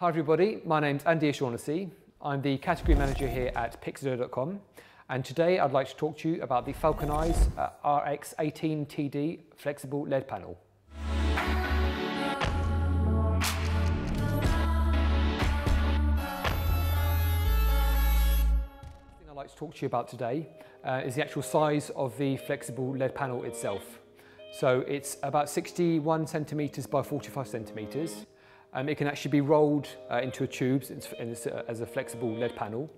Hi everybody, my name's Andy O'Shaughnessy. I'm the category manager here at Pixedo.com, and today I'd like to talk to you about the Falcon Eyes RX-18TD flexible LED panel. The thing I'd like to talk to you about today is the actual size of the flexible LED panel itself. So it's about 61 centimetres by 45 centimetres. It can actually be rolled into a tube as a flexible LED panel.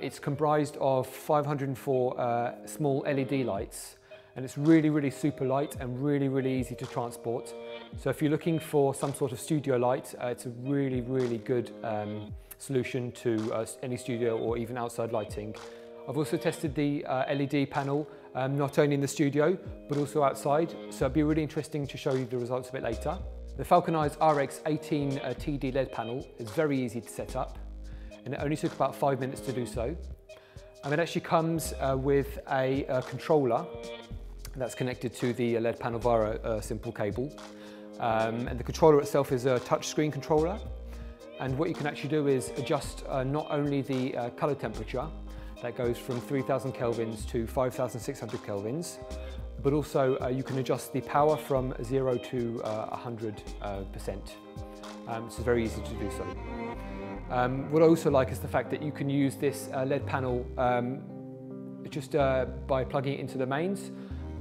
It's comprised of 504 small LED lights, and it's really super light and really easy to transport. So if you're looking for some sort of studio light, it's a really good solution to any studio or even outside lighting. I've also tested the LED panel not only in the studio but also outside, so it'd be really interesting to show you the results a bit later. The Falcon Eyes RX-18TD LED panel is very easy to set up, and it only took about 5 minutes to do so. And it actually comes with a controller that's connected to the LED panel via a simple cable. And the controller itself is a touchscreen controller, and what you can actually do is adjust not only the color temperature that goes from 3000 kelvins to 5600 kelvins, but also you can adjust the power from 0 to 100%. So it's very easy to do so. What I also like is the fact that you can use this LED panel just by plugging it into the mains,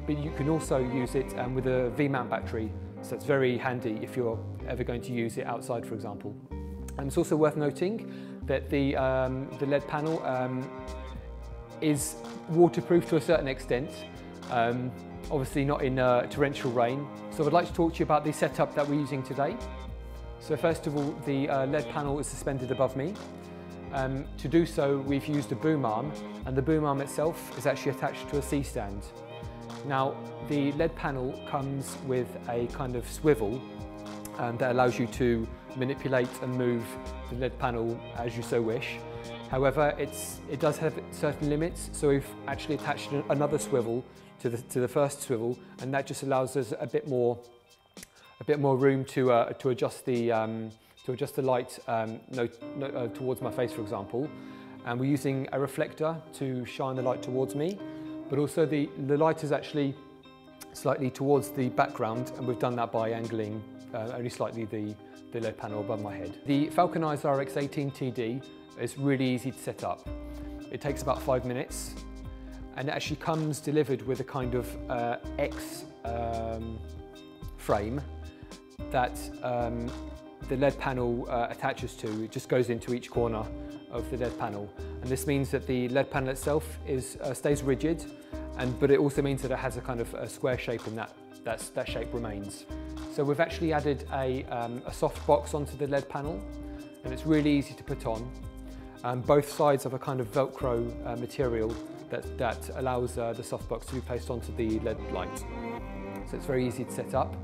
but you can also use it with a V-mount battery, so it's very handy if you're ever going to use it outside, for example. And it's also worth noting that the LED panel is waterproof to a certain extent, obviously not in torrential rain. So I'd like to talk to you about the setup that we're using today. So first of all, the LED panel is suspended above me. To do so, we've used a boom arm, and the boom arm itself is actually attached to a C-stand. Now, the LED panel comes with a kind of swivel that allows you to manipulate and move the LED panel as you so wish. However, it does have certain limits, so we've actually attached another swivel to the first swivel, and that just allows us a bit more room to adjust the light towards my face, for example. And we're using a reflector to shine the light towards me, but also the light is actually slightly towards the background, and we've done that by angling only slightly the LED panel above my head. The Falcon Eyes RX-18TD is really easy to set up. It takes about 5 minutes, and it actually comes delivered with a kind of X frame that the LED panel attaches to. It just goes into each corner of the LED panel, and this means that the LED panel itself stays rigid, but it also means that it has a kind of a square shape, and that shape remains. So we've actually added a soft box onto the LED panel, and it's really easy to put on. Both sides have a kind of Velcro material that allows the softbox to be placed onto the LED light. So it's very easy to set up.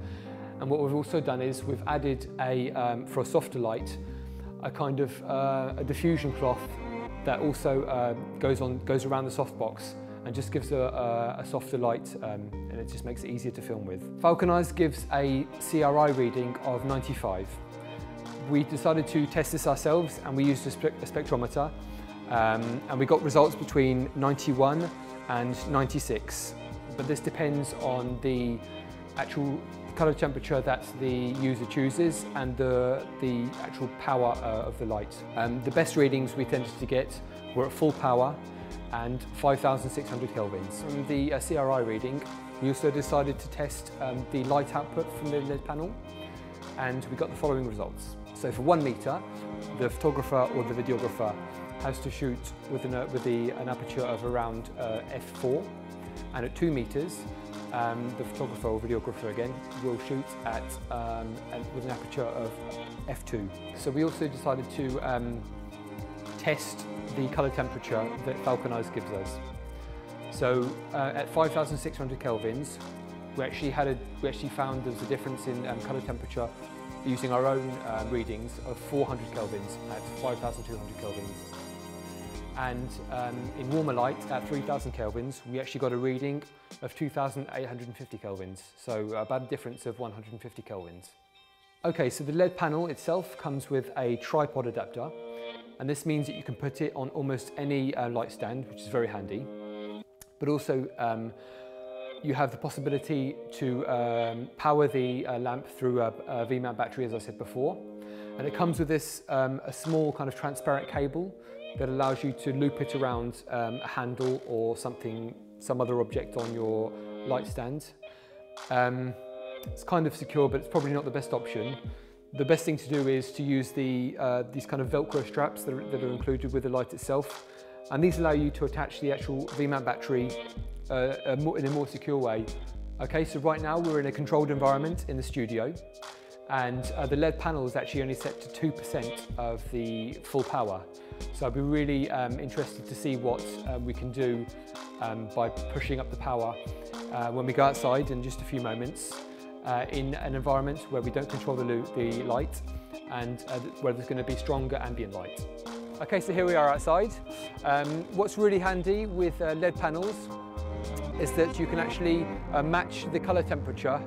And what we've also done is we've added for a softer light, a kind of a diffusion cloth that also goes around the softbox and just gives a softer light, and it just makes it easier to film with. Falcon Eyes gives a CRI reading of 95. We decided to test this ourselves, and we used a spectrometer, and we got results between 91 and 96. But this depends on the actual color temperature that the user chooses and the actual power of the light. The best readings we tended to get were at full power and 5600 kelvins. From the CRI reading, we also decided to test the light output from the LED panel, and we got the following results. So for 1 meter, the photographer or the videographer has to shoot with an aperture of around f4, and at 2 meters, the photographer or videographer again will shoot with an aperture of f2. So we also decided to test the color temperature that Falcon Eyes gives us. So at 5600 kelvins, we actually found there was a difference in color temperature using our own readings of 400 kelvins at 5200 kelvins. And in warmer light at 3000 kelvins, we actually got a reading of 2850 kelvins, so about a difference of 150 kelvins. Okay, so the LED panel itself comes with a tripod adapter, and this means that you can put it on almost any light stand, which is very handy. But also you have the possibility to power the lamp through a V-mount battery, as I said before. And it comes with this a small kind of transparent cable that allows you to loop it around a handle or some other object on your light stand. It's kind of secure, but it's probably not the best option. The best thing to do is to use these kind of Velcro straps that are included with the light itself. And these allow you to attach the actual V-mount battery in a more secure way. Okay, so right now we're in a controlled environment in the studio, and the LED panel is actually only set to 2% of the full power. So I'd be really interested to see what we can do by pushing up the power when we go outside in just a few moments in an environment where we don't control the light and where there's going to be stronger ambient light. Okay, so here we are outside. What's really handy with LED panels is that you can actually match the colour temperature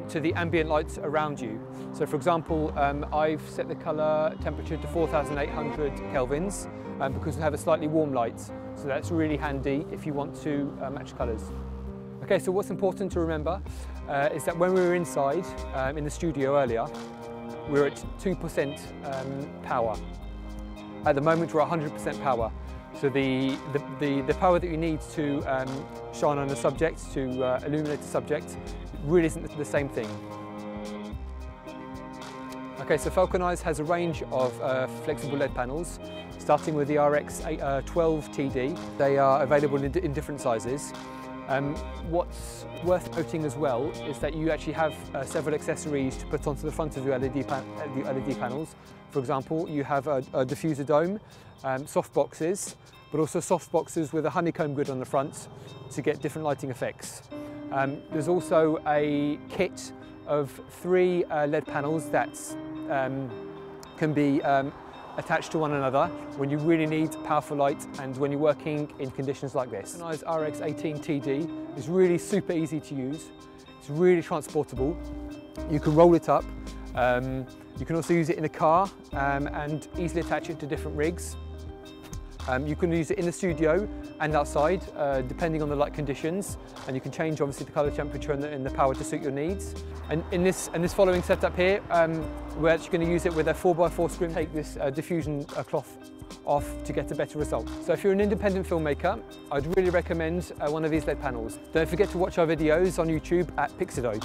to the ambient lights around you. So for example, I've set the colour temperature to 4,800 kelvins because we have a slightly warm light. So that's really handy if you want to match colours. Okay, so what's important to remember is that when we were inside in the studio earlier, we were at 2% power. At the moment we're at 100% power. So the power that you need to shine on the subject, to illuminate the subject, really isn't the same thing. Okay, so Falcon Eyes has a range of flexible LED panels, starting with the RX-18TD. They are available in different sizes. What's worth noting as well is that you actually have several accessories to put onto the front of your LED panels. For example, you have a diffuser dome, softboxes, but also softboxes with a honeycomb grid on the front to get different lighting effects. There's also a kit of 3 LED panels that can be attached to one another when you really need powerful light and when you're working in conditions like this. Falcon Eyes RX-18TD is really super easy to use. It's really transportable. You can roll it up. You can also use it in a car and easily attach it to different rigs. You can use it in the studio and outside, depending on the light conditions, and you can change obviously the colour temperature and the power to suit your needs. And in this following setup here, we're actually going to use it with a 4x4 screen. Take this diffusion cloth off to get a better result. So if you're an independent filmmaker, I'd really recommend one of these LED panels. Don't forget to watch our videos on YouTube at Pixedo.